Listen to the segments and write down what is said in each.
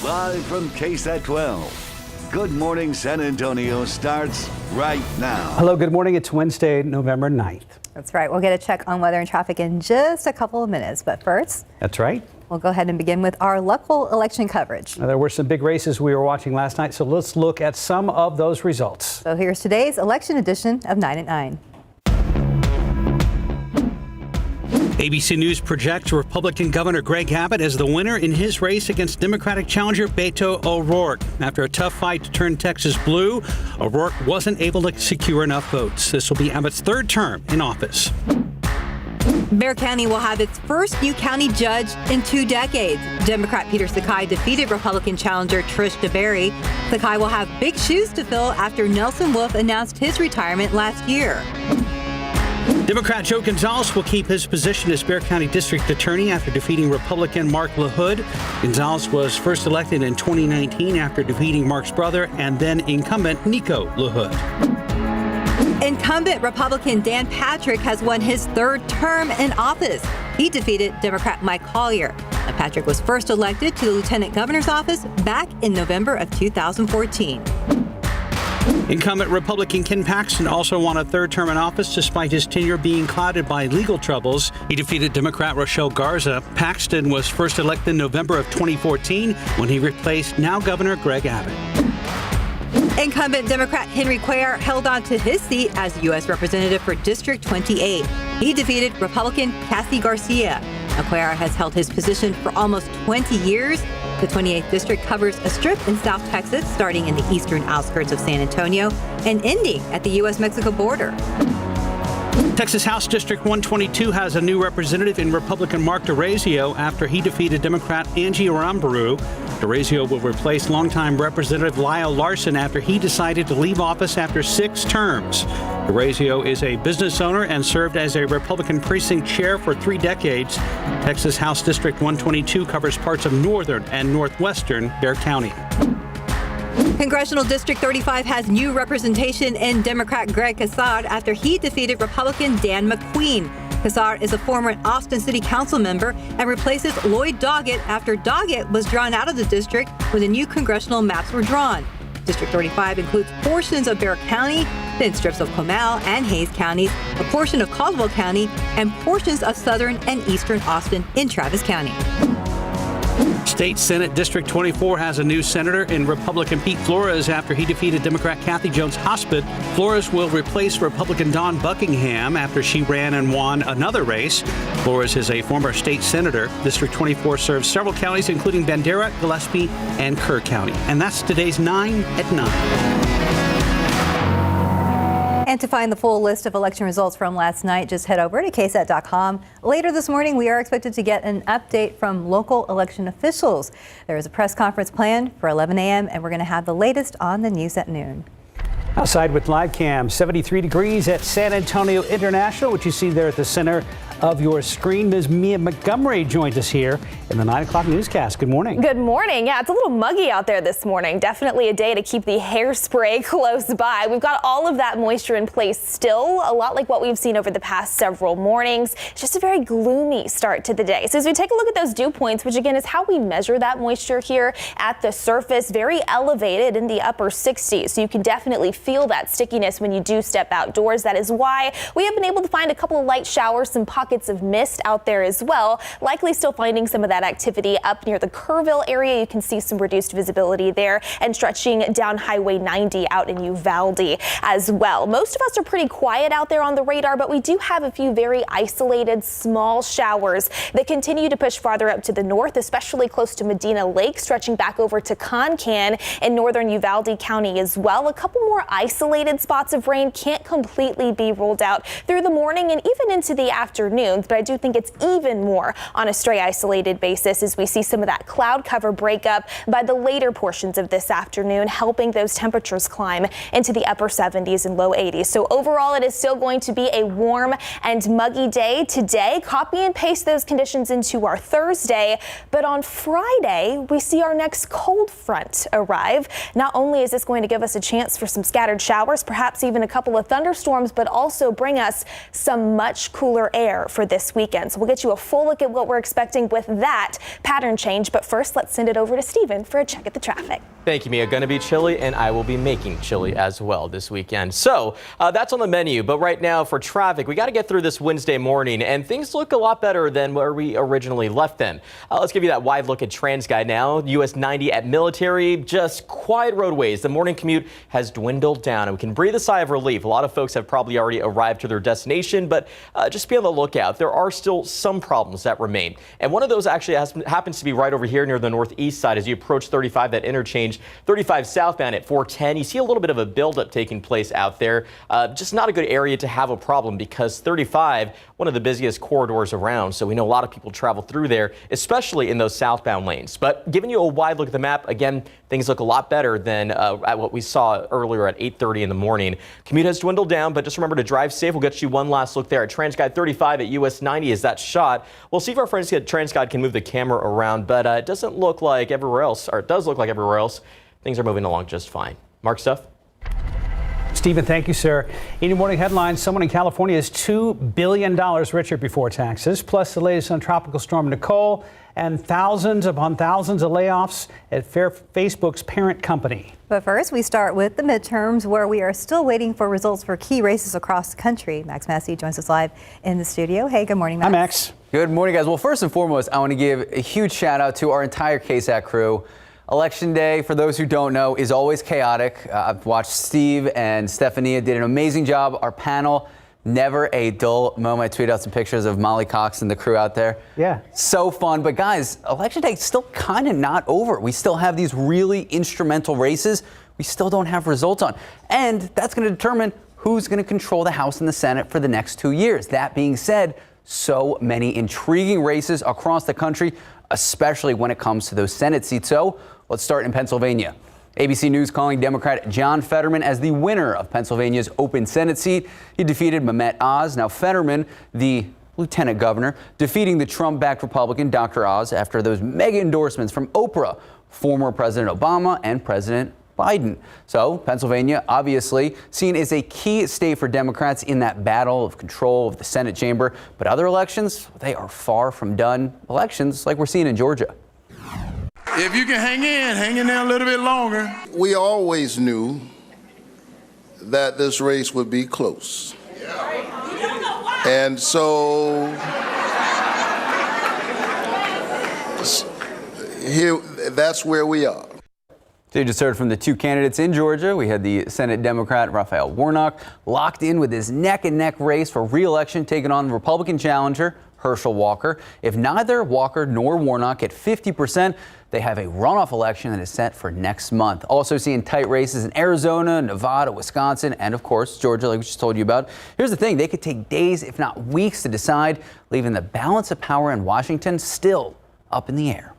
Live from KSAT 12. Good Morning San Antonio starts right now. Hello, good morning. It's Wednesday, November 9th. That's right. We'll get a check on weather and traffic in just a couple of minutes. But first, that's right. We'll go ahead and begin with our local election coverage. Now, there were some big races we were watching last night, so let's look at some of those results. So here's today's election edition of 9 at 9. ABC News projects Republican Governor Greg Abbott as the winner in his race against Democratic challenger Beto O'Rourke. After a tough fight to turn Texas blue, O'Rourke wasn't able to secure enough votes. This will be Abbott's third term in office. Bexar County will have its first new county judge in 2 decades. Democrat Peter Sakai defeated Republican challenger Trish DeBerry. Sakai will have big shoes to fill after Nelson Wolff announced his retirement last year. Democrat Joe Gonzalez will keep his position as Bexar County District Attorney after defeating Republican Mark LaHood. Gonzalez was first elected in 2019 after defeating Mark's brother and then incumbent Nico LaHood. Incumbent Republican Dan Patrick has won his 3rd term in office. He defeated Democrat Mike Collier. Patrick was first elected to the Lieutenant Governor's office back in November of 2014. Incumbent Republican Ken Paxton also won a 3rd term in office despite his tenure being clouded by legal troubles. He defeated Democrat Rochelle Garza. Paxton was first elected in November of 2014 when he replaced now Governor Greg Abbott. Incumbent Democrat Henry Cuellar held on to his seat as U.S. Representative for District 28. He defeated Republican Cassie Garcia. Cuellar has held his position for almost 20 years. The 28th District covers a strip in South Texas, starting in the eastern outskirts of San Antonio and ending at the U.S.-Mexico border. Texas House District 122 has a new representative in Republican Mark DeRazio after he defeated Democrat Angie Aramburu. DeRazio will replace longtime Representative Lyle Larson after he decided to leave office after 6 terms. DeRazio is a business owner and served as a Republican precinct chair for 3 decades. Texas House District 122 covers parts of northern and northwestern Bexar County. Congressional District 35 has new representation in Democrat Greg KSAT after he defeated Republican Dan McQueen. KSAT is a former Austin City Council member and replaces Lloyd Doggett after Doggett was drawn out of the district when the new congressional maps were drawn. District 35 includes portions of Bexar County, then strips of Comal and Hays counties, a portion of Caldwell County, and portions of southern and eastern Austin in Travis County. State Senate District 24 has a new senator in Republican Pete Flores after he defeated Democrat Kathy Jones Hospit. Flores will replace Republican Dawn Buckingham after she ran and won another race. Flores is a former state senator. District 24 serves several counties, including Bandera, Gillespie, and Kerr County. And that's today's 9 at 9. And to find the full list of election results from last night, just head over to KSAT.com. Later this morning, we are expected to get an update from local election officials. There is a press conference planned for 11 a.m., and we're going to have the latest on the news at noon. Outside with live cam, 73 degrees at San Antonio International, which you see there at the center of your screen. Ms. Mia Montgomery joins us here in the 9 o'clock newscast. Good morning. Good morning. Yeah, it's a little muggy out there this morning. Definitely a day to keep the hairspray close by. We've got all of that moisture in place still, a lot like what we've seen over the past several mornings. It's just a very gloomy start to the day. So as we take a look at those dew points, which again is how we measure that moisture here at the surface, very elevated in the upper 60s. So you can definitely feel that stickiness when you do step outdoors. That is why we have been able to find a couple of light showers, some pockets of mist out there as well. Likely still finding some of that activity up near the Kerrville area. You can see some reduced visibility there and stretching down Highway 90 out in Uvalde as well. Most of us are pretty quiet out there on the radar, but we do have a few very isolated small showers that continue to push farther up to the north, especially close to Medina Lake, stretching back over to Concan in northern Uvalde County as well. A couple more isolated spots of rain can't completely be ruled out through the morning and even into the afternoon. But I do think it's even more on a stray isolated basis as we see some of that cloud cover break up by the later portions of this afternoon, helping those temperatures climb into the upper 70s and low 80s. So overall, it is still going to be a warm and muggy day today. Copy and paste those conditions into our Thursday. But on Friday, we see our next cold front arrive. Not only is this going to give us a chance for some scattered showers, perhaps even a couple of thunderstorms, but also bring us some much cooler air for this weekend. So we'll get you a full look at what we're expecting with that pattern change. But first, let's send it over to Stephen for a check at the traffic. Thank you, Mia. Going to be chilly, and I will be making chili as well this weekend. So that's on the menu. But right now for traffic, we got to get through this Wednesday morning, and things look a lot better than where we originally left them. Let's give you that wide look at TransGuide now. US 90 at Military, just quiet roadways. The morning commute has dwindled down, and we can breathe a sigh of relief. A lot of folks have probably already arrived to their destination, but just be on the lookout. There are still some problems that remain. And one of those actually happens to be right over here near the northeast side as you approach 35, that interchange. 35 southbound at 410. You see a little bit of a buildup taking place out there. Just not a good area to have a problem because 35, one of the busiest corridors around. So we know a lot of people travel through there, especially in those southbound lanes. But giving you a wide look at the map, again, things look a lot better than at what we saw earlier at 8:30 in the morning. Commute has dwindled down, but just remember to drive safe. We'll get you one last look there at TransGuide 35 at US 90 as that shot. We'll see if our friends at TransGuide can move the camera around, but it doesn't look like everywhere else, or it does look like everywhere else. Things are moving along just fine. Mark, stuff? Stephen, thank you, sir. In your morning headlines, someone in California is $2 billion richer before taxes, plus the latest on Tropical Storm Nicole and thousands upon thousands of layoffs at Facebook's parent company. But first, we start with the midterms, where we are still waiting for results for key races across the country. Max Massey joins us live in the studio. Hey, good morning, Max. Hi, Max. Good morning, guys. Well, first and foremost, I want to give a huge shout out to our entire KSAT crew. Election day, for those who don't know, is always chaotic. I've watched Steve and Stephania did an amazing job. Our panel, never a dull moment. I tweeted out some pictures of Molly Cox and the crew out there. Yeah. So fun. But guys, election day is still kind of not over. We still have these really instrumental races we still don't have results on. And that's going to determine who's going to control the House and the Senate for the next 2 years. That being said, so many intriguing races across the country, especially when it comes to those Senate seats. So let's start in Pennsylvania. ABC News calling Democrat John Fetterman as the winner of Pennsylvania's open Senate seat. He defeated Mehmet Oz. Now Fetterman, the lieutenant governor, defeating the Trump-backed Republican Dr. Oz after those mega endorsements from Oprah, former President Obama, and President Biden. So Pennsylvania, obviously seen as a key state for Democrats in that battle of control of the Senate chamber. But other elections, they are far from done. Elections like we're seeing in Georgia. If you can hang in there a little bit longer. We always knew that this race would be close. And so here, that's where we are. So you just heard from the two candidates in Georgia. We had the Senate Democrat Raphael Warnock locked in with his neck-and-neck race for re-election, taking on Republican challenger Herschel Walker. If neither Walker nor Warnock get 50%, they have a runoff election that is set for next month. Also seeing tight races in Arizona, Nevada, Wisconsin, and of course, Georgia, like we just told you about. Here's the thing, they could take days, if not weeks, to decide, leaving the balance of power in Washington still up in the air.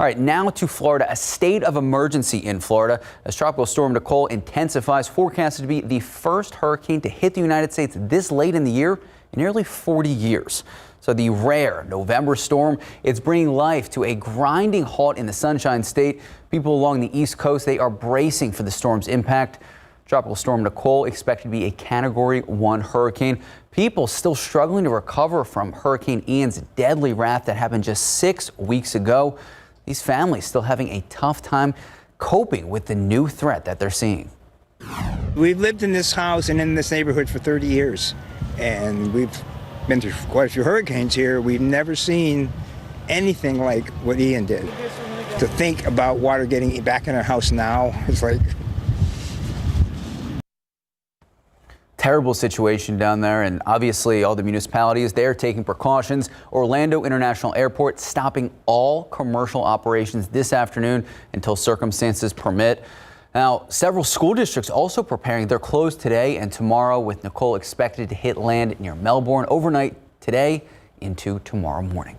All right, now to Florida, a state of emergency in Florida as Tropical Storm Nicole intensifies, forecasted to be the first hurricane to hit the United States this late in the year in nearly 40 years. So the rare November storm, it's bringing life to a grinding halt in the Sunshine State. People along the East Coast, they are bracing for the storm's impact. Tropical Storm Nicole expected to be a Category 1 hurricane. People still struggling to recover from Hurricane Ian's deadly wrath that happened just 6 weeks ago. These families still having a tough time coping with the new threat that they're seeing. We've lived in this house and in this neighborhood for 30 years, and we've been through quite a few hurricanes here. We've never seen anything like what Ian did. To think about water getting back in our house now, it's like... Terrible situation down there, and obviously all the municipalities, they're taking precautions. Orlando International Airport stopping all commercial operations this afternoon until circumstances permit. Now, several school districts also preparing. They're closed today and tomorrow, with Nicole expected to hit land near Melbourne overnight today into tomorrow morning.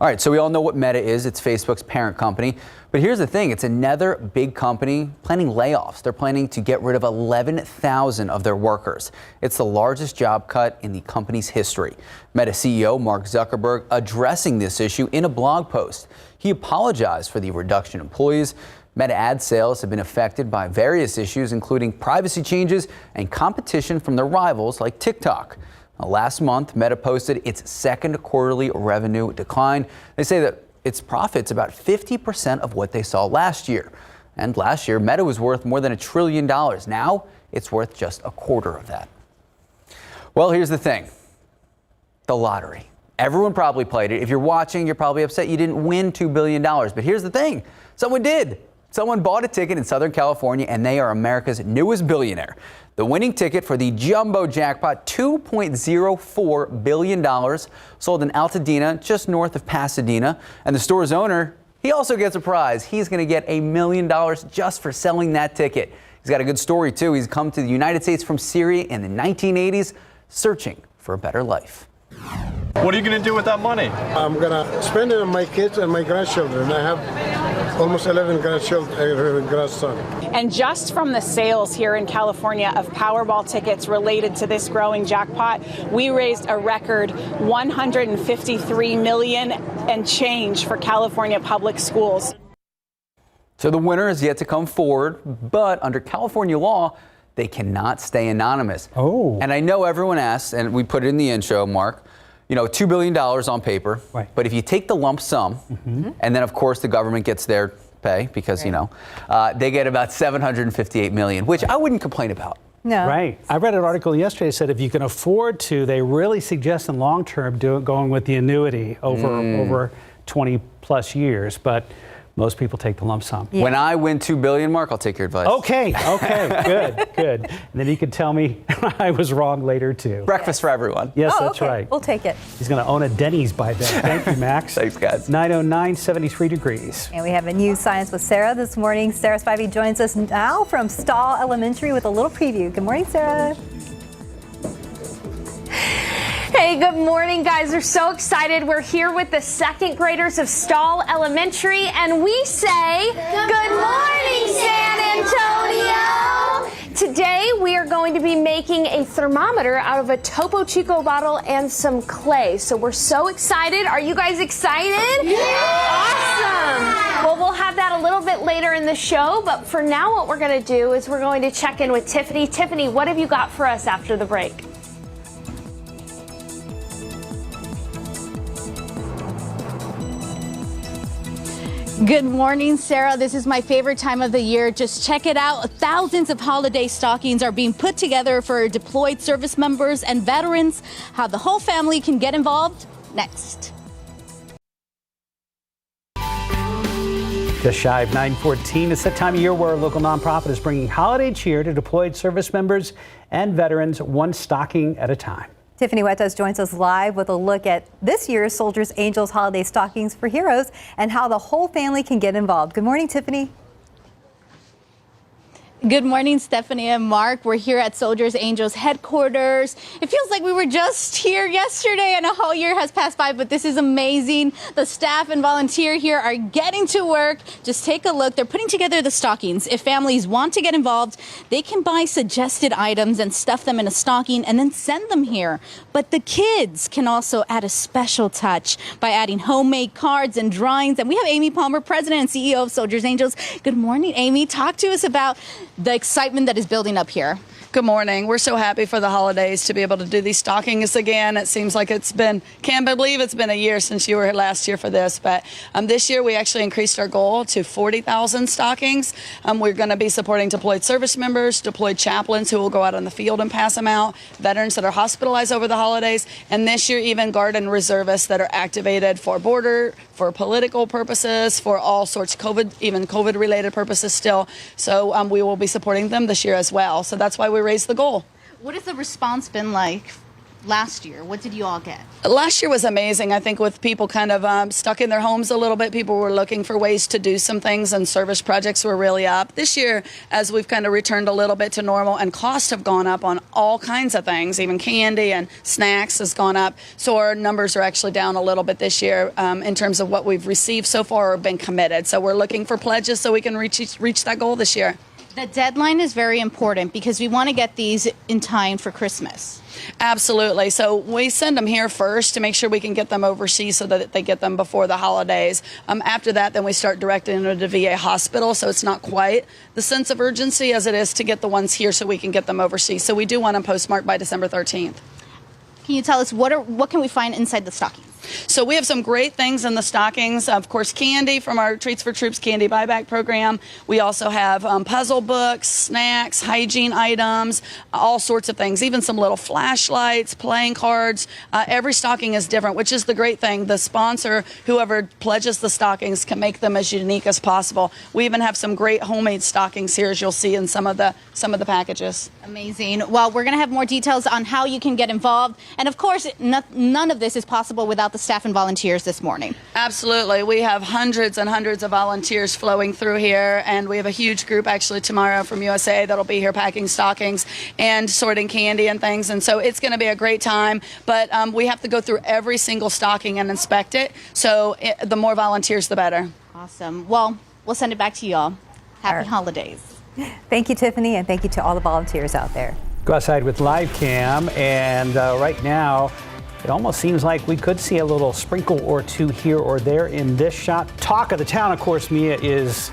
All right, so we all know what Meta is. It's Facebook's parent company. But here's the thing. It's another big company planning layoffs. They're planning to get rid of 11,000 of their workers. It's the largest job cut in the company's history. Meta CEO Mark Zuckerberg addressing this issue in a blog post. He apologized for the reduction in employees. Meta ad sales have been affected by various issues, including privacy changes and competition from their rivals like TikTok. Last month, Meta posted its second quarterly revenue decline. They say that its profits about 50% of what they saw last year. And last year, Meta was worth more than $1 trillion. Now it's worth just a quarter of that. Well, here's the thing. The lottery. Everyone probably played it. If you're watching, you're probably upset you didn't win $2 billion. But here's the thing. Someone did. Someone bought a ticket in Southern California, and they are America's newest billionaire. The winning ticket for the jumbo jackpot, $2.04 billion, sold in Altadena, just north of Pasadena. And the store's owner, he also gets a prize. He's going to get $1 million just for selling that ticket. He's got a good story, too. He's come to the United States from Syria in the 1980s, searching for a better life. What are you going to do with that money? I'm going to spend it on my kids and my grandchildren. I have almost 11 grandson. And just from the sales here in California of Powerball tickets related to this growing jackpot, we raised a record $153 million and change for California public schools. So the winner is yet to come forward, but under California law, they cannot stay anonymous. Oh. And I know everyone asks, and we put it in the intro, Mark, you know, $2 billion on paper. Right. But if you take the lump sum, and then, of course, the government gets their pay because, you know, they get about $758 million, which I wouldn't complain about. No. Right. I read an article yesterday that said if you can afford to, they really suggest in long term going with the annuity over 20 plus years. But most people take the lump sum. Yeah. When I win $2 billion, Mark, I'll take your advice. Okay, good. And then you can tell me I was wrong later, too. Breakfast for everyone. Yes, that's right. We'll take it. He's going to own a Denny's by then. Thank you, Max. Thanks, guys. 909, 73 degrees. And we have a new Science with Sarah this morning. Sarah Spivey joins us now from Stahl Elementary with a little preview. Good morning, Sarah. Hey, good morning, guys. We're so excited. We're here with the second graders of Stahl Elementary, and we say, good morning, San Antonio. Today, we are going to be making a thermometer out of a Topo Chico bottle and some clay. So we're so excited. Are you guys excited? Yeah! Awesome. Well, we'll have that a little bit later in the show, but for now, what we're going to do is we're going to check in with Tiffany. Tiffany, what have you got for us after the break? Good morning, Sarah. This is my favorite time of the year. Just check it out. Thousands of holiday stockings are being put together for deployed service members and veterans. How the whole family can get involved next. Just shy of 9:14. It's that time of year where a local nonprofit is bringing holiday cheer to deployed service members and veterans, one stocking at a time. Tiffany Huertas joins us live with a look at this year's Soldiers Angels Holiday Stockings for Heroes and how the whole family can get involved. Good morning, Tiffany. Good morning, Stephanie and Mark. We're here at Soldiers Angels headquarters. It feels like we were just here yesterday and a whole year has passed by, but this is amazing. The staff and volunteer here are getting to work. Just take a look. They're putting together the stockings. If families want to get involved, they can buy suggested items and stuff them in a stocking and then send them here. But the kids can also add a special touch by adding homemade cards and drawings. And we have Amy Palmer, President and CEO of Soldiers Angels. Good morning, Amy. Talk to us about the excitement that is building up here. Good morning. We're so happy for the holidays to be able to do these stockings again. It seems like can't believe it's been a year since you were here last year for this, but this year we actually increased our goal to 40,000 stockings. We're going to be supporting deployed service members, deployed chaplains who will go out on the field and pass them out, veterans that are hospitalized over the holidays, and this year even Guard and reservists that are activated for border, for political purposes, for all sorts of even COVID-related purposes still. So we will be supporting them this year as well. So that's why we raised the goal. What has the response been like last year? What did you all get? Last year was amazing. I think with people kind of stuck in their homes a little bit, people were looking for ways to do some things and service projects were really up. This year, as we've kind of returned a little bit to normal and costs have gone up on all kinds of things, even candy and snacks has gone up. So our numbers are actually down a little bit this year in terms of what we've received so far or been committed. So we're looking for pledges so we can reach that goal this year. The deadline is very important because we want to get these in time for Christmas. Absolutely. So we send them here first to make sure we can get them overseas so that they get them before the holidays. After that, then we start directing them to the VA hospital. So it's not quite the sense of urgency as it is to get the ones here so we can get them overseas. So we do want them postmarked by December 13th. Can you tell us what can we find inside the stockings? So we have some great things in the stockings. Of course, candy from our Treats for Troops candy buyback program. We also have puzzle books, snacks, hygiene items, all sorts of things, even some little flashlights, playing cards. Every stocking is different, which is the great thing. The sponsor, whoever pledges the stockings, can make them as unique as possible. We even have some great homemade stockings here, as you'll see in some of the packages. Amazing. Well, we're going to have more details on how you can get involved. And of course, none of this is possible without the staff and volunteers this morning. Absolutely. We have hundreds and hundreds of volunteers flowing through here, and we have a huge group actually tomorrow from USA that'll be here packing stockings and sorting candy and things. And so it's going to be a great time, but we have to go through every single stocking and inspect it. So the more volunteers, the better. Awesome. Well, we'll send it back to y'all. Happy holidays. Thank you, Tiffany, and thank you to all the volunteers out there. Go outside with live cam, and right now it almost seems like we could see a little sprinkle or two here or there in this shot. Talk of the town, of course, Mia, is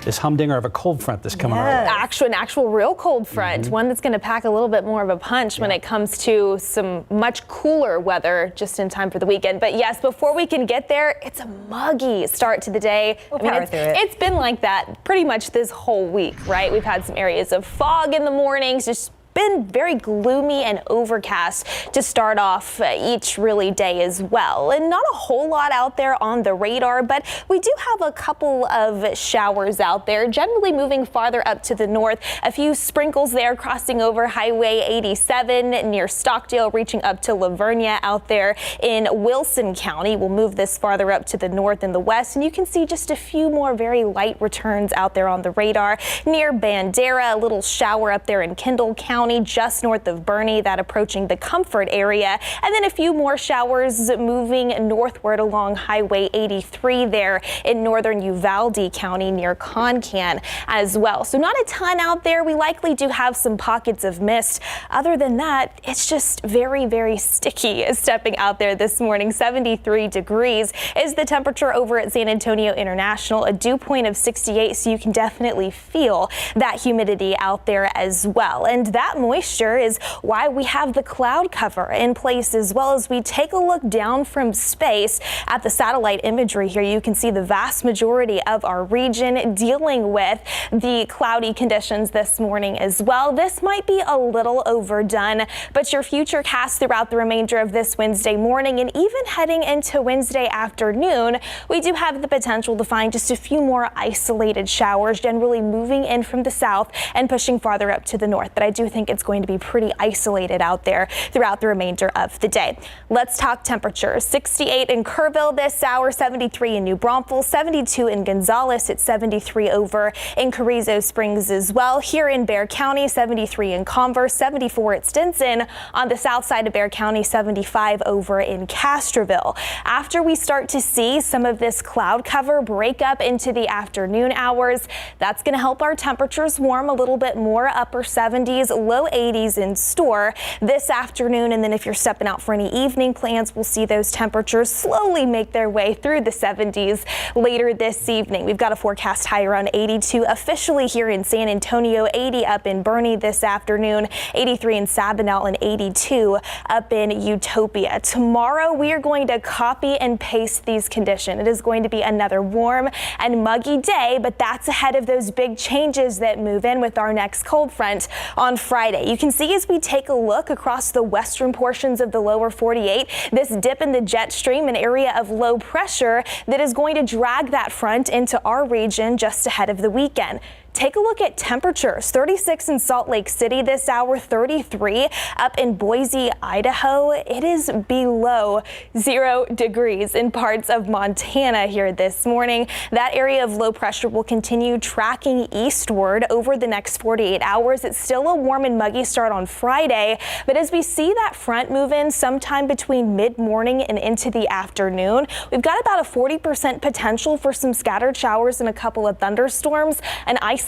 this humdinger of a cold front that's coming our way. An actual real cold front, one that's going to pack a little bit more of a punch when it comes to some much cooler weather just in time for the weekend. But yes, before we can get there, it's a muggy start to the day. It's been like that pretty much this whole week, right? We've had some areas of fog in the mornings, just been very gloomy and overcast to start off each really day as well. And not a whole lot out there on the radar, but we do have a couple of showers out there, generally moving farther up to the north. A few sprinkles there crossing over Highway 87 near Stockdale, reaching up to Lavernia out there in Wilson County. We'll move this farther up to the north and the west, and you can see just a few more very light returns out there on the radar. Near Bandera, a little shower up there in Kendall County, just north of Bernie, that approaching the Comfort area, and then a few more showers moving northward along Highway 83 there in northern Uvalde County near Concan as well. So not a ton out there. We likely do have some pockets of mist. Other than that, it's just very, very sticky stepping out there this morning. 73 degrees is the temperature over at San Antonio International, a dew point of 68, so you can definitely feel that humidity out there as well. And that moisture is why we have the cloud cover in place, as well as we take a look down from space at the satellite imagery here. You can see the vast majority of our region dealing with the cloudy conditions this morning as well. This might be a little overdone, but your future cast throughout the remainder of this Wednesday morning and even heading into Wednesday afternoon, we do have the potential to find just a few more isolated showers, generally moving in from the south and pushing farther up to the north. But I do think it's going to be pretty isolated out there throughout the remainder of the day. Let's talk temperatures. 68 in Kerrville this hour, 73 in New Braunfels, 72 in Gonzales, it's 73 over in Carrizo Springs as well. Here in Bexar County, 73 in Converse, 74 at Stinson. On the south side of Bexar County, 75 over in Castroville. After we start to see some of this cloud cover break up into the afternoon hours, that's going to help our temperatures warm a little bit more, upper 70s, low 80s in store this afternoon. And then if you're stepping out for any evening plans, we'll see those temperatures slowly make their way through the 70s later this evening. We've got a forecast high around 82 officially here in San Antonio, 80 up in Bernie this afternoon, 83 in Sabinal, and 82 up in Utopia. Tomorrow we are going to copy and paste these conditions. It is going to be another warm and muggy day, but that's ahead of those big changes that move in with our next cold front on Friday. You can see as we take a look across the western portions of the lower 48, this dip in the jet stream, an area of low pressure that is going to drag that front into our region just ahead of the weekend. Take a look at temperatures. 36 in Salt Lake City this hour, 33 up in Boise, Idaho. It is below 0 degrees in parts of Montana here this morning. That area of low pressure will continue tracking eastward over the next 48 hours. It's still a warm and muggy start on Friday, but as we see that front move in sometime between mid-morning and into the afternoon, we've got about a 40% potential for some scattered showers and a couple of thunderstorms. An isolated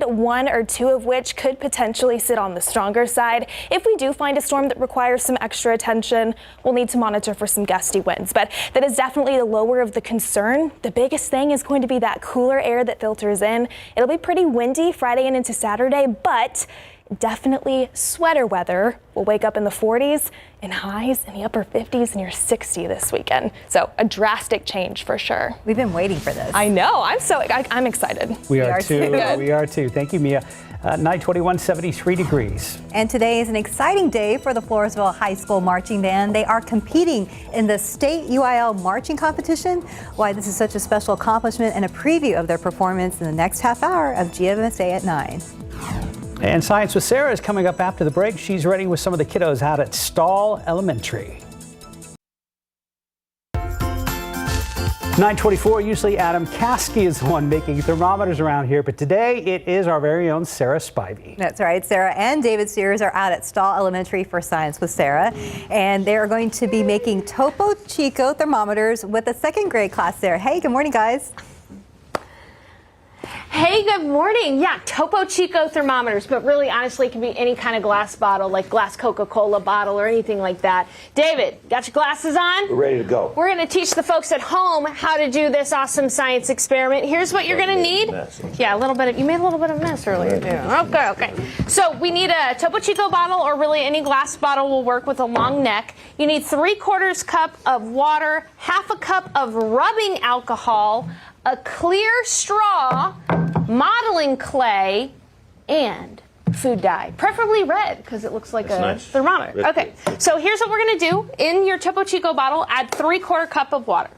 one or two of which could potentially sit on the stronger side. If we do find a storm that requires some extra attention, we'll need to monitor for some gusty winds, but that is definitely the lower of the concern. The biggest thing is going to be that cooler air that filters in. It'll be pretty windy Friday and into Saturday, but definitely sweater weather. We'll wake up in the 40s and highs in the upper 50s and near 60 this weekend. So a drastic change for sure. We've been waiting for this. I know. I'm excited. We are too. Good. We are too. Thank you, Mia. 921, 73 degrees. And today is an exciting day for the Floresville High School Marching Band. They are competing in the state UIL marching competition. Why this is such a special accomplishment and a preview of their performance in the next half hour of GMSA at 9. And Science with Sarah is coming up after the break. She's ready with some of the kiddos out at Stall Elementary. 924, usually Adam Caskey is the one making thermometers around here, but today it is our very own Sarah Spivey. That's right. Sarah and David Sears are out at Stall Elementary for Science with Sarah, and they are going to be making Topo Chico thermometers with the second grade class there. Hey, good morning, guys. Hey, good morning. Yeah, Topo Chico thermometers, but really, honestly, it can be any kind of glass bottle, like glass Coca-Cola bottle or anything like that. David, got your glasses on? We're ready to go. We're going to teach the folks at home how to do this awesome science experiment. Here's what you're going to need. Yeah, you made a little bit of mess earlier, too. Okay. So we need a Topo Chico bottle, or really any glass bottle will work with a long neck. You need 3/4 cup of water, 1/2 cup of rubbing alcohol, a clear straw, modeling clay, and food dye, preferably red because it looks like a thermometer. Okay, so here's what we're going to do. In your Topo Chico bottle, add 3/4 cup of water.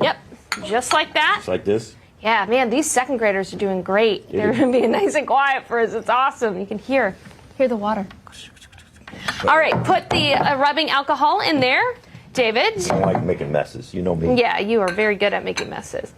Yep, just like that. Just like this? Yeah, man, these second graders are doing great. They're being nice and quiet for us. It's awesome. You can hear the water. All right, put the rubbing alcohol in there. David? I don't like making messes. You know me. Yeah, you are very good at making messes.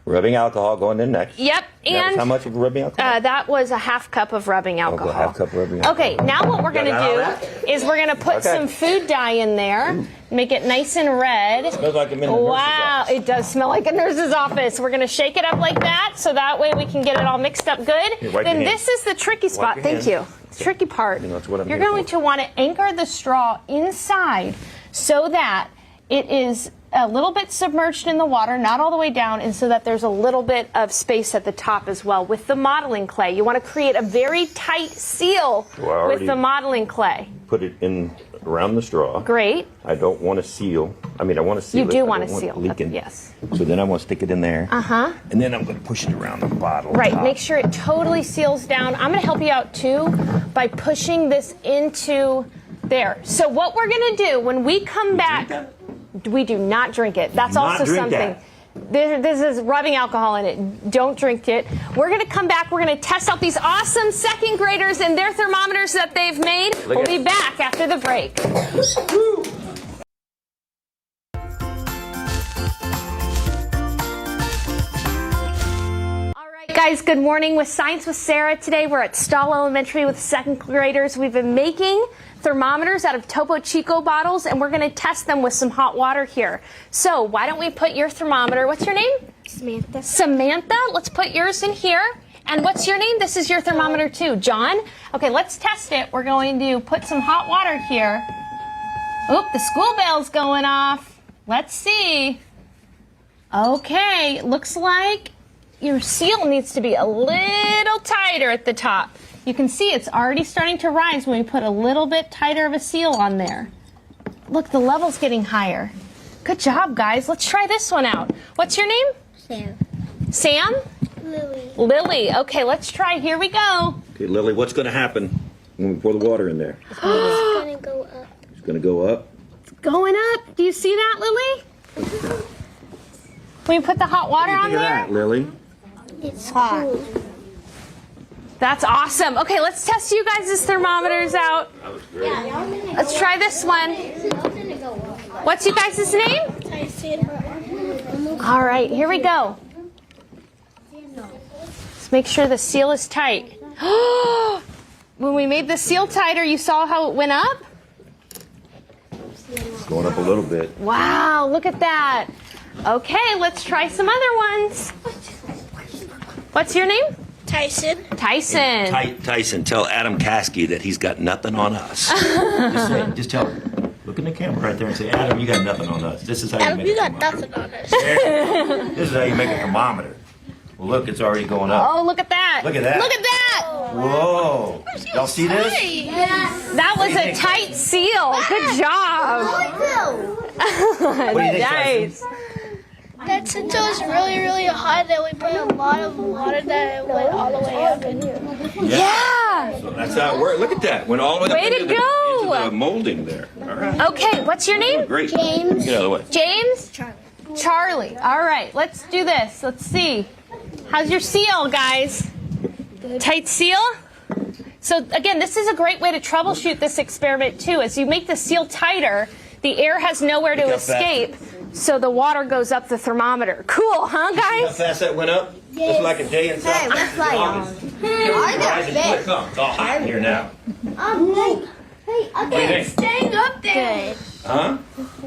Rubbing alcohol going in next. Yep, and how much of rubbing alcohol? that was a 1/2 cup of rubbing alcohol. Okay, 1/2 cup of rubbing alcohol. Okay, now what we're going to do is we're going to put some food dye in there, make it nice and red. It smells like I'm in a nurse's office. It does smell like a nurse's office. We're going to shake it up like that, so that way we can get it all mixed up good. Then this is the tricky spot. Thank you. The tricky part. You're going to want to anchor the straw inside so that it is a little bit submerged in the water, not all the way down, and so that there's a little bit of space at the top as well. With the modeling clay, you want to create a very tight seal with the modeling clay. Put it in around the straw. Great. I don't want to seal. I mean, I want to seal it. You do want to seal it leaking. Yes. So then I want to stick it in there. Uh-huh. And then I'm going to push it around the bottle. Right. Make sure it totally seals down. I'm going to help you out, too, by pushing this into there. So what we're going to do when we come back... We do not drink it. That's also something. This is rubbing alcohol in it. Don't drink it. We're going to come back. We're going to test out these awesome second graders and their thermometers that they've made. We'll be back after the break. All right, guys, good morning with Science with Sarah. Today we're at Stall Elementary with second graders. We've been making thermometers out of Topo Chico bottles, and we're going to test them with some hot water here. So why don't we put your thermometer, what's your name? Samantha. Samantha, let's put yours in here. And what's your name? This is your thermometer too. John? Okay, let's test it. We're going to put some hot water here. Oop, the school bell's going off. Let's see. Okay, looks like your seal needs to be a little tighter at the top. You can see it's already starting to rise when we put a little bit tighter of a seal on there. Look, the level's getting higher. Good job, guys. Let's try this one out. What's your name? Sam. Sam? Lily. Lily. Okay, let's try. Here we go. Okay, Lily, what's going to happen when we pour the water in there? It's going to go up. It's going to go up? It's going up. Do you see that, Lily? When you put the hot water on there? Look at that, Lily. It's hot. That's awesome. Okay, let's test you guys' thermometers out. That was great. Let's try this one. What's you guys' name? Tyson. All right, here we go. Let's make sure the seal is tight. When we made the seal tighter, you saw how it went up? It's going up a little bit. Wow, look at that. Okay, let's try some other ones. What's your name? Tyson. Tyson. Tyson, tell Adam Caskey that he's got nothing on us. just tell him. Look in the camera right there and say, Adam, you got nothing on us. This is how you make you a got thermometer. nothing on us. This is how you make a thermometer. Well, look, it's already going up. Oh, look at that. Look at that. Look at that. Whoa. Y'all see this? That was a tight seal. Good job. What do you think, Nice. That since it was really, really hot, that we put a lot of water that it went all the way up in here. Yeah. So that's how it works. Look at that. Went all the way Way up to into go. the molding there. All right. Okay, what's your name? Great. James. Get out of the way. James? Charlie. All right, let's do this. Let's see. How's your seal, guys? Tight seal? So again, this is a great way to troubleshoot this experiment too. As you make the seal tighter, the air has nowhere to escape, so the water goes up the thermometer. Cool, huh, See how guys? fast that went up? It's like a day inside. Hey, what's like? It's all hot in here now. Hey, it's staying up there. Huh?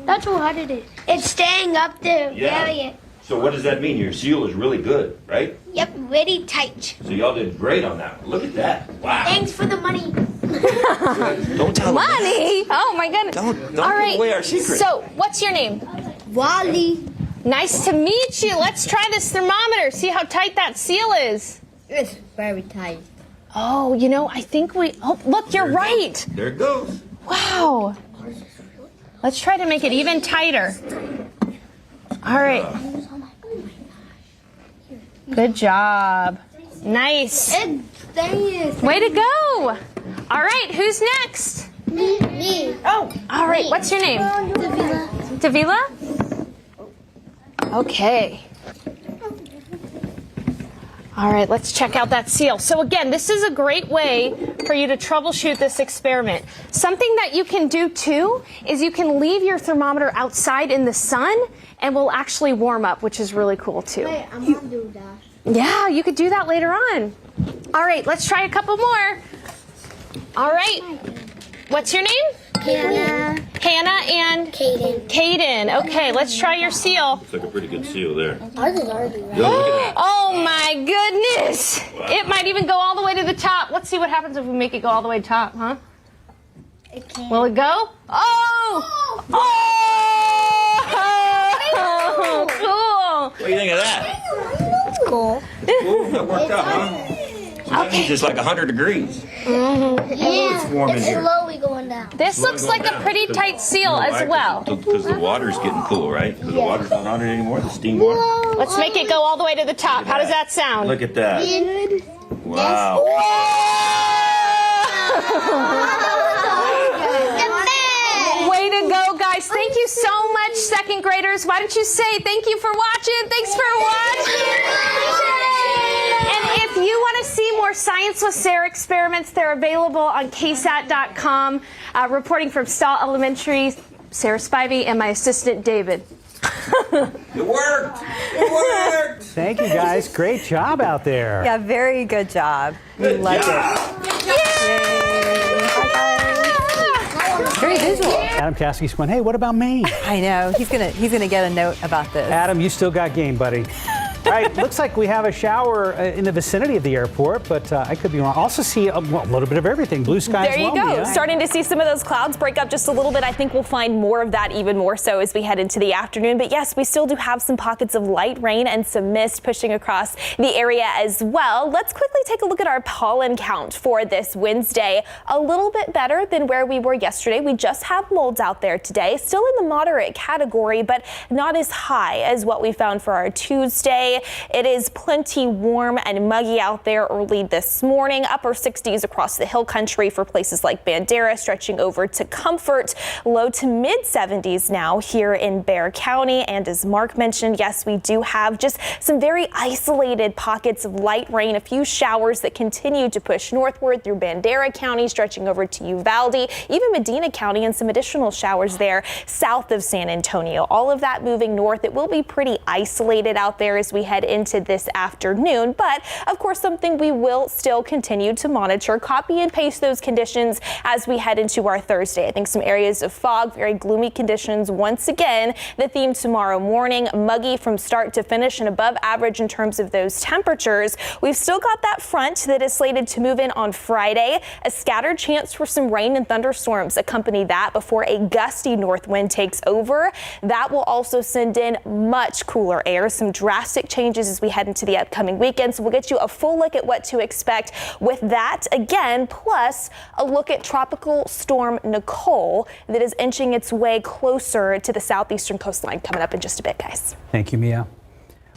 That's how hard it is. It's staying up there. Yeah. Very. So what does that mean? Your seal is really good, right? Yep, very tight. So y'all did great on that one. Look at that. Wow. Thanks for the money. Don't tell them that. Money? Oh my goodness. Don't All right. give away our secret. So, what's your name? Wally. Nice to meet you. Let's try this thermometer. See how tight that seal is. It's very tight. Oh, you know, I think oh, look, you're right. There it goes. Wow. Let's try to make it even tighter. All right. Good job. Nice. Way to go. All right, who's next? Me. Oh, all right. What's your name? Davila? Okay. All right, let's check out that seal. So again, this is a great way for you to troubleshoot this experiment. Something that you can do too is you can leave your thermometer outside in the sun and will actually warm up, which is really cool too. Wait, I'm gonna do that. Yeah, you could do that later on. All right, let's try a couple more. All right, what's your name? Hannah. Hannah and? Kaden. Kaden. Okay, let's try your seal. Looks like a pretty good seal there. Ours is already right. Yo, look at that. Oh my goodness! Wow. It might even go all the way to the top. Let's see what happens if we make it go all the way to the top, huh? It can't. Will it go? Oh! Oh! Cool! What do you think of that? It's cool. Cool. That worked out, huh? So that means it's like 100 degrees. It's warm in It's here. slowly going down. This looks like a pretty tight seal as well. Because the water's getting cool, right? Because the water's not on it anymore, the steam water. Let's make it go all the way to the top. How does that sound? Look at that. Wow. Way to go, guys. Thank you so much, second graders. Why don't you say thank you for watching? Thanks for watching. And if you want to see more Science with Sarah experiments, they're available on KSAT.com. Reporting from Stahl Elementary, Sarah Spivey and my assistant, David. It worked. It worked. Thank you, guys. Great job out there. Yeah, very good job. We like it. Very visual. Adam Caskey's going, hey, what about me? I know. He's gonna get a note about this. Adam, you still got game, buddy. All right, looks like we have a shower in the vicinity of the airport, but I could be wrong. Also see a little bit of everything. Blue skies. There you go. Mia. Starting to see some of those clouds break up just a little bit. I think we'll find more of that even more so as we head into the afternoon. But yes, we still do have some pockets of light rain and some mist pushing across the area as well. Let's quickly take a look at our pollen count for this Wednesday. A little bit better than where we were yesterday. We just have molds out there today. Still in the moderate category, but not as high as what we found for our Tuesday. It is plenty warm and muggy out there early this morning. Upper 60s across the hill country for places like Bandera, stretching over to Comfort. Low to mid 70s now here in Bexar County. And as Mark mentioned, yes, we do have just some very isolated pockets of light rain, a few showers that continue to push northward through Bandera County, stretching over to Uvalde, even Medina County, and some additional showers there south of San Antonio. All of that moving north. It will be pretty isolated out there as we head into this afternoon, but of course something we will still continue to monitor. Copy and paste those conditions as we head into our Thursday. I think some areas of fog, very gloomy conditions once again. The theme tomorrow morning, muggy from start to finish and above average in terms of those temperatures. We've still got that front that is slated to move in on Friday. A scattered chance for some rain and thunderstorms accompany that before a gusty north wind takes over. That will also send in much cooler air, some drastic changes changes as we head into the upcoming weekend. So we'll get you a full look at what to expect with that again, plus a look at Tropical Storm Nicole that is inching its way closer to the southeastern coastline coming up in just a bit, guys. Thank you, Mia.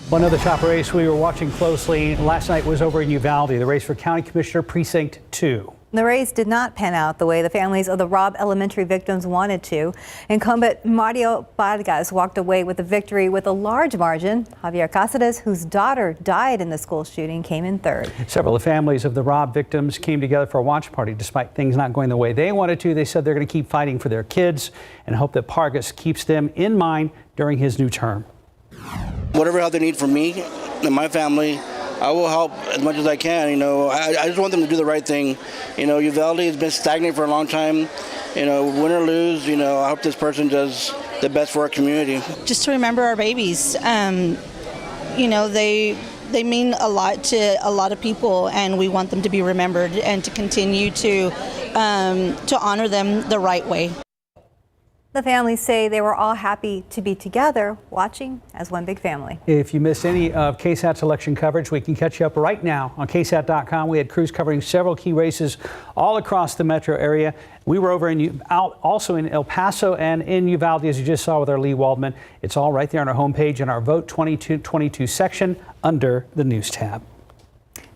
One other top race we were watching closely last night was over in Uvalde, the race for County Commissioner Precinct 2. The race did not pan out the way the families of the Robb Elementary victims wanted to. Incumbent Mario Vargas walked away with the victory with a large margin. Javier Cáceres, whose daughter died in the school shooting, came in third. Several of the families of the Robb victims came together for a watch party. Despite things not going the way they wanted to, they said they're going to keep fighting for their kids and hope that Vargas keeps them in mind during his new term. Whatever help they need from me and my family, I will help as much as I can. I just want them to do the right thing. Uvalde has been stagnant for a long time. Win or lose, I hope this person does the best for our community. Just to remember our babies. They mean a lot to a lot of people, and we want them to be remembered and to continue to honor them the right way. The families say they were all happy to be together, watching as one big family. If you missed any of KSAT's election coverage, we can catch you up right now on KSAT.com. We had crews covering several key races all across the metro area. We were over also in El Paso and in Uvalde, as you just saw with our Lee Waldman. It's all right there on our homepage in our Vote 2022 section under the News tab.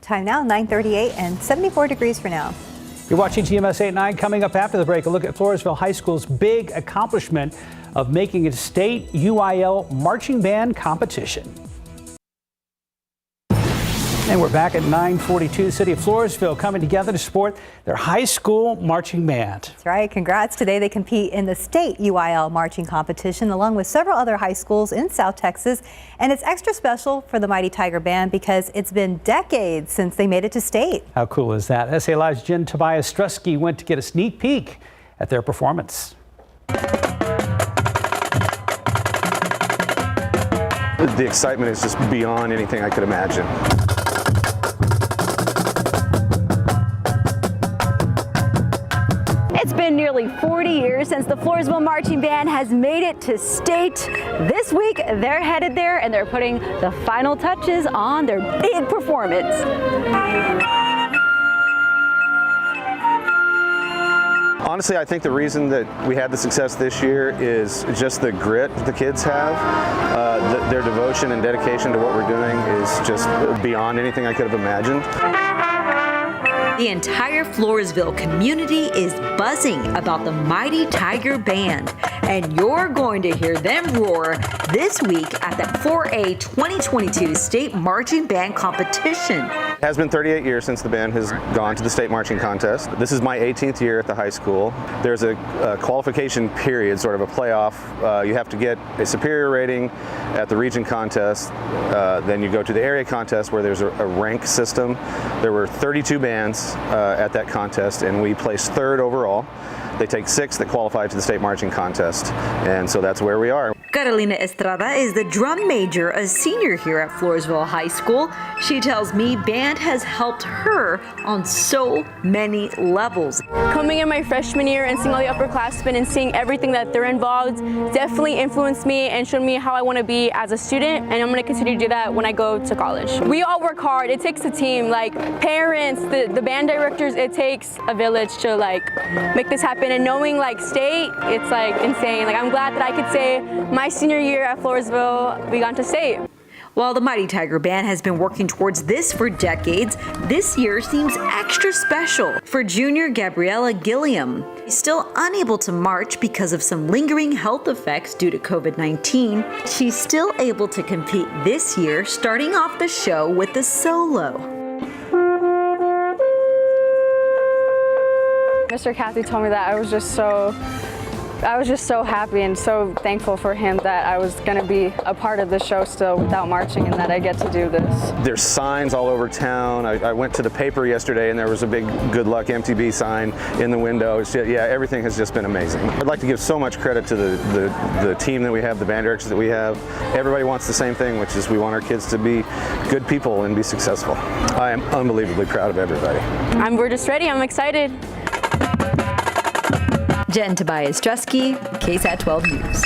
Time now, 9:38 and 74 degrees for now. You're watching GMSA at 9. Coming up after the break, a look at Floresville High School's big accomplishment of making it a state UIL marching band competition. And we're back at 9:42. The city of Floresville coming together to support their high school marching band. That's right. Congrats. Today they compete in the state UIL marching competition along with several other high schools in South Texas. And it's extra special for the Mighty Tiger Band because it's been decades since they made it to state. How cool is that? SA Live's Jen Tobias Strusky went to get a sneak peek at their performance. The excitement is just beyond anything I could imagine. It's been nearly 40 years since the Floresville Marching Band has made it to state. This week, they're headed there and they're putting the final touches on their big performance. Honestly, I think the reason that we had the success this year is just the grit the kids have. Their devotion and dedication to what we're doing is just beyond anything I could have imagined. The entire Floresville community is buzzing about the Mighty Tiger Band, and you're going to hear them roar this week at the 4A 2022 State Marching Band Competition. It has been 38 years since the band has gone to the state marching contest. This is my 18th year at the high school. There's a qualification period, sort of a playoff. You have to get a superior rating at the region contest. Then you go to the area contest where there's a rank system. There were 32 bands at that contest, and we placed third overall. They take 6 that qualify to the state marching contest, and so that's where we are. Carolina Estrada is the drum major, a senior here at Floresville High School. She tells me band has helped her on so many levels. Coming in my freshman year and seeing all the upperclassmen and seeing everything that they're involved definitely influenced me and showed me how I want to be as a student, and I'm going to continue to do that when I go to college. We all work hard. It takes a team, like parents, the band directors. It takes a village to make this happen, and knowing state, it's insane. I'm glad that I could say my senior year at Floresville, we got to state. While the Mighty Tiger Band has been working towards this for decades, this year seems extra special for junior Gabriella Gilliam. Still unable to march because of some lingering health effects due to COVID-19, she's still able to compete this year, starting off the show with a solo. Mr. Cathy told me that I was just so happy and so thankful for him that I was going to be a part of the show still without marching, and that I get to do this. There's signs all over town. I went to the paper yesterday and there was a big good luck MTB sign in the window. Everything has just been amazing. I'd like to give so much credit to the team that we have, the band directors that we have. Everybody wants the same thing, which is we want our kids to be good people and be successful. I am unbelievably proud of everybody. We're just ready. I'm excited. Jen Tobias Strusky, KSAT 12 News.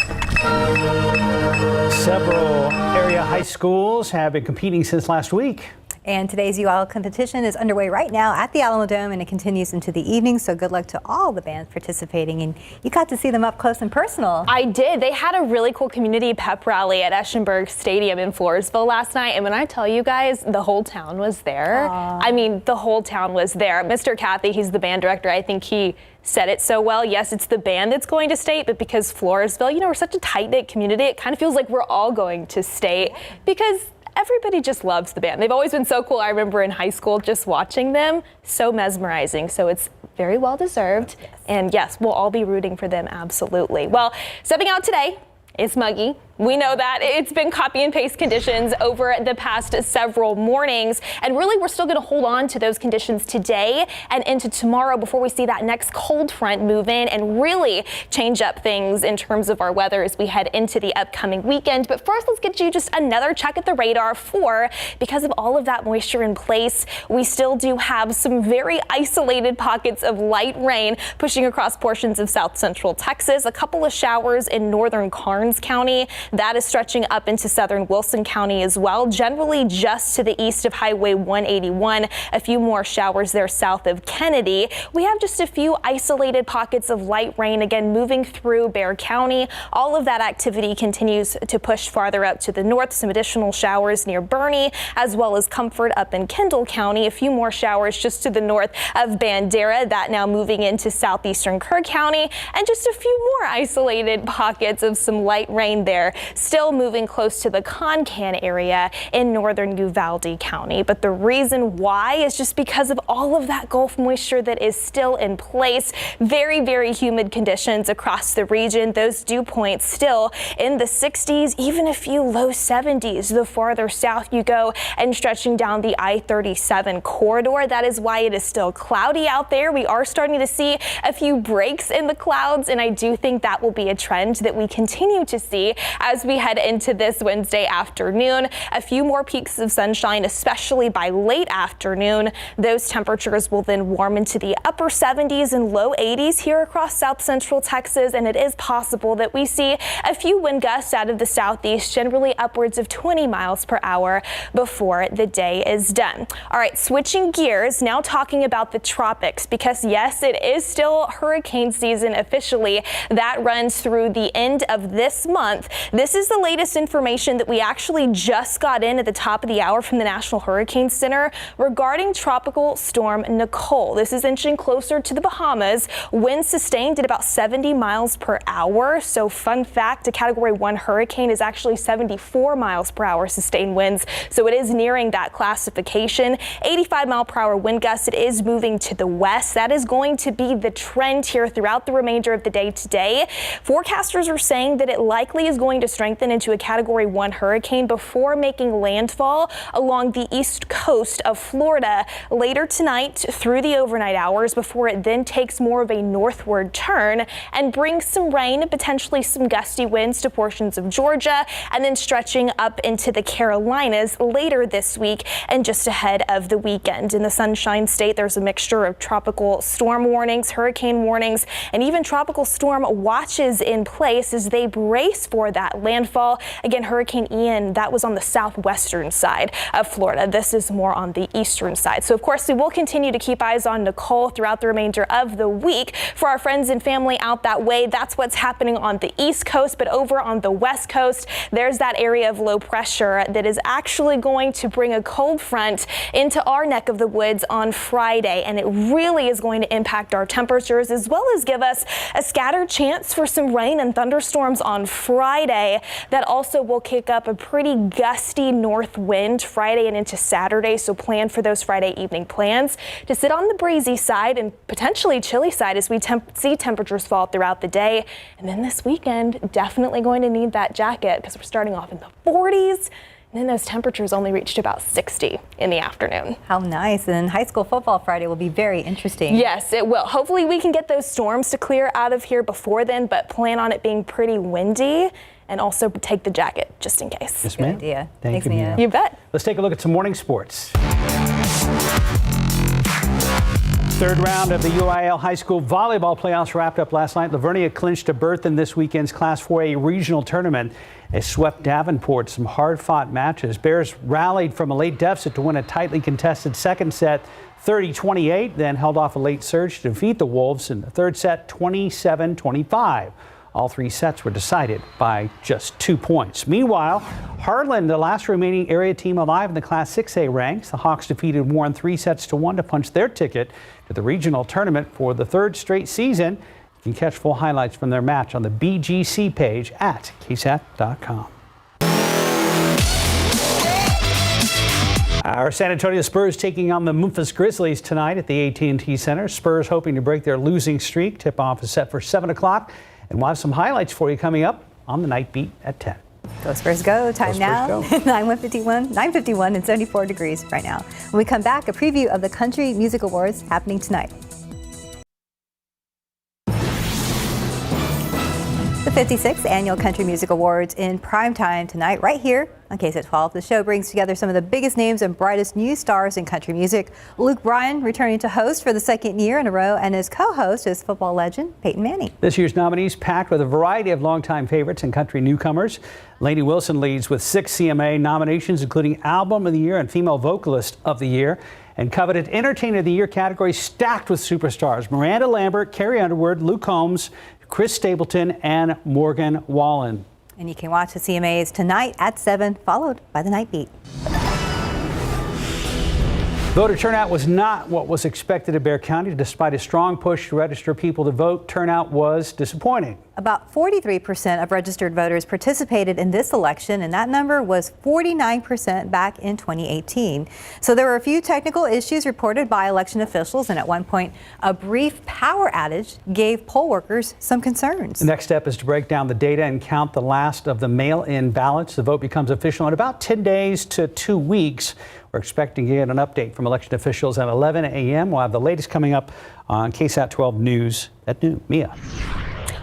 Several area high schools have been competing since last week. And today's UL competition is underway right now at the Alamo Dome, and it continues into the evening. So good luck to all the bands participating. And you got to see them up close and personal. I did. They had a really cool community pep rally at Eschenberg Stadium in Floresville last night. And when I tell you guys, the whole town was there. I mean, the whole town was there. Mr. Cathy, he's the band director. I think he said it so well. Yes, it's the band that's going to state, but because Floresville, you know, we're such a tight-knit community, it kind of feels like we're all going to state because everybody just loves the band. They've always been so cool. I remember in high school just watching them, so mesmerizing. So it's very well deserved. Yes. And yes, we'll all be rooting for them, absolutely. Well, stepping out today, it's muggy. We know that. It's been copy and paste conditions over the past several mornings. And really, we're still going to hold on to those conditions today and into tomorrow before we see that next cold front move in and really change up things in terms of our weather as we head into the upcoming weekend. But first, let's get you just another check at the radar for, because of all of that moisture in place, we still do have some very isolated pockets of light rain pushing across portions of south central Texas. A couple of showers in northern Karnes County. That is stretching up into southern Wilson County as well, generally just to the east of Highway 181. A few more showers there south of Kennedy. We have just a few isolated pockets of light rain again moving through Bexar County. All of that activity continues to push farther up to the north. Some additional showers near Bernie, as well as Comfort up in Kendall County. A few more showers just to the north of Bandera. That now moving into southeastern Kerr County, and just a few more isolated pockets of some light rain there. Still moving close to the Concan area in northern Uvalde County. But the reason why is just because of all of that Gulf moisture that is still in place. Very, very humid conditions across the region. Those dew points still in the 60s, even a few low 70s the farther south you go and stretching down the I-37 corridor. That is why it is still cloudy out there. We are starting to see a few breaks in the clouds, and I do think that will be a trend that we continue to see as we head into this Wednesday afternoon. A few more peaks of sunshine, especially by late afternoon. Those temperatures will then warm into the upper 70s and low 80s here across south central Texas, and it is possible that we see a few wind gusts out of the southeast, generally upwards of 20 miles per hour before the day is done. All right, switching gears, now talking about the tropics, because yes, it is still hurricane season officially. That runs through the end of this month. This is the latest information that we actually just got in at the top of the hour from the National Hurricane Center regarding Tropical Storm Nicole. This is inching closer to the Bahamas. Winds sustained at about 70 miles per hour. So fun fact, a Category 1 hurricane is actually 74 miles per hour sustained winds. So it is nearing that classification. 85 mile per hour wind gusts. It is moving to the west. That is going to be the trend here throughout the remainder of the day today. Forecasters are saying that it likely is going to strengthen into a Category 1 hurricane before making landfall along the east coast of Florida later tonight through the overnight hours before it then takes more of a northward turn and brings some rain and potentially some gusty winds to portions of Georgia, and then stretching up into the Carolinas later this week and just ahead of the weekend. In the Sunshine State, there's a mixture of tropical storm warnings, hurricane warnings, and even tropical storm watches in place as they brace for that landfall. Again, Hurricane Ian, that was on the southwestern side of Florida. This is more on the eastern side. So, of course, we will continue to keep eyes on Nicole throughout the remainder of the week. For our friends and family out that way, that's what's happening on the east coast. But over on the west coast, there's that area of low pressure that is actually going to bring a cold front into our neck of the woods on Friday. And it really is going to impact our temperatures as well as give us a scattered chance for some rain and thunderstorms on Friday. That also will kick up a pretty gusty north wind Friday and into Saturday. So plan for those Friday evening plans to sit on the breezy side and potentially chilly side as we see temperatures fall throughout the day. And then this weekend, definitely going to need that jacket because we're starting off in the 40s. And then those temperatures only reached about 60 in the afternoon. How nice. And high school football Friday will be very interesting. Yes, it will. Hopefully we can get those storms to clear out of here before then, but plan on it being pretty windy. And also take the jacket just in case. Yes, ma'am. Good idea. Thanks, Mia. You bet. Let's take a look at some morning sports. Third round of the UIL High School Volleyball Playoffs wrapped up last night. Lavernia clinched a berth in this weekend's Class 4A regional tournament. They swept Davenport. Some hard-fought matches. Bears rallied from a late deficit to win a tightly contested second set, 30-28, then held off a late surge to defeat the Wolves in the third set, 27-25. All three sets were decided by just 2 points. Meanwhile, Harlan, the last remaining area team alive in the Class 6A ranks, the Hawks defeated Warren 3-1 to punch their ticket to the regional tournament for the third straight season. You can catch full highlights from their match on the BGC page at KSAT.com. Our San Antonio Spurs taking on the Memphis Grizzlies tonight at the AT&T Center. Spurs hoping to break their losing streak. Tip-off is set for 7 o'clock. And we'll have some highlights for you coming up on the Night Beat at 10. Go Spurs go. Time Go now, Spurs go. 9:51 and 74 degrees right now. When we come back, a preview of the Country Music Awards happening tonight. The 56th Annual Country Music Awards in prime time tonight, right here on KSAT 12. The show brings together some of the biggest names and brightest new stars in country music. Luke Bryan returning to host for the second year in a row, and his co-host is football legend Peyton Manning. This year's nominees packed with a variety of longtime favorites and country newcomers. Lainey Wilson leads with 6 CMA nominations, including Album of the Year and Female Vocalist of the Year. And coveted Entertainer of the Year category stacked with superstars: Miranda Lambert, Carrie Underwood, Luke Combs, Chris Stapleton, and Morgan Wallen. And you can watch the CMAs tonight at 7, followed by the Night Beat. Voter turnout was not what was expected in Bexar County. Despite a strong push to register people to vote, turnout was disappointing. About 43% of registered voters participated in this election, and that number was 49% back in 2018. So there were a few technical issues reported by election officials, and at one point, a brief power outage gave poll workers some concerns. The next step is to break down the data and count the last of the mail-in ballots. The vote becomes official in about 10 days to 2 weeks. We're expecting to get an update from election officials at 11 a.m. We'll have the latest coming up on KSAT 12 News at noon. Mia.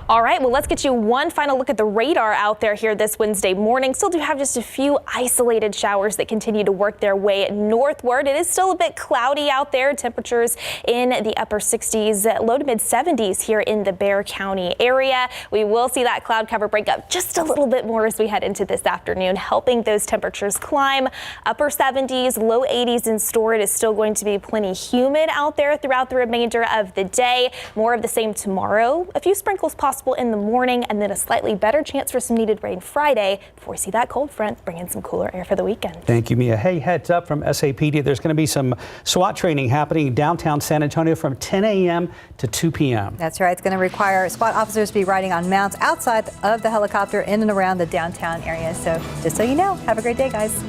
All right, well, let's get you one final look at the radar out there here this Wednesday morning. Still do have just a few isolated showers that continue to work their way northward. It is still a bit cloudy out there. Temperatures in the upper 60s, low to mid 70s here in the Bexar County area. We will see that cloud cover break up just a little bit more as we head into this afternoon, helping those temperatures climb. Upper 70s, low 80s in store. It is still going to be plenty humid out there throughout the remainder of the day. More of the same tomorrow. A few sprinkles possible in the morning, and then a slightly better chance for some needed rain Friday before we see that cold front bring in some cooler air for the weekend. Thank you, Mia. Hey, heads up from SAPD. There's going to be some SWAT training happening in downtown San Antonio from 10 a.m. to 2 p.m. That's right. It's going to require SWAT officers to be riding on mounts outside of the helicopter in and around the downtown area. So just so you know, have a great day, guys.